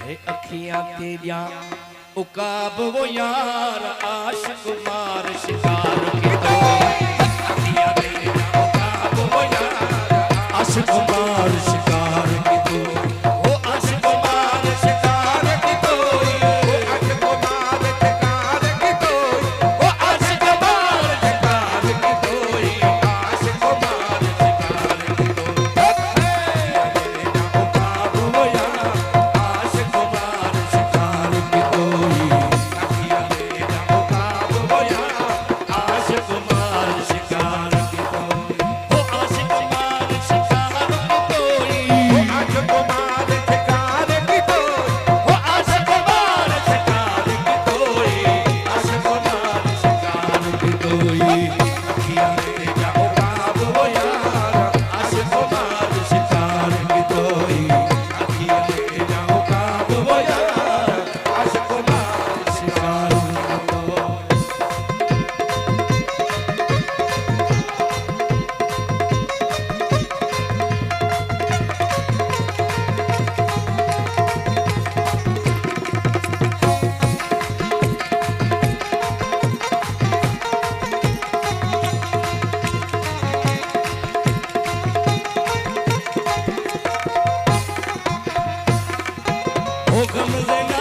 अखियां तेरिया उकाब वो यार आशिक मार शिकार की तो अखियां तेरिया उकाब वो यार आशिक मार शिकार की तो वो आशिक मार शिकार की तो वो आशिक मार शिकार की तो वो आशिक मार शिकार की तो आशिक मार शिकार की तो उकाब वो यार आशिक मार शिकार की तो अखियां तेरिया उकाब वो यार आशिक मार शिकार की तो वो आशिक मार शिकार की तो वो आशिक मार शिकार की तो वो आशिक मार शिकार की तो आशिक मार शिकार की तो अखियां तेरिया उकाब वो यार आशिक मार शिकार की तो अखियां तेरिया उकाब वो यार आशिक मार शिकार की तो। ओ गम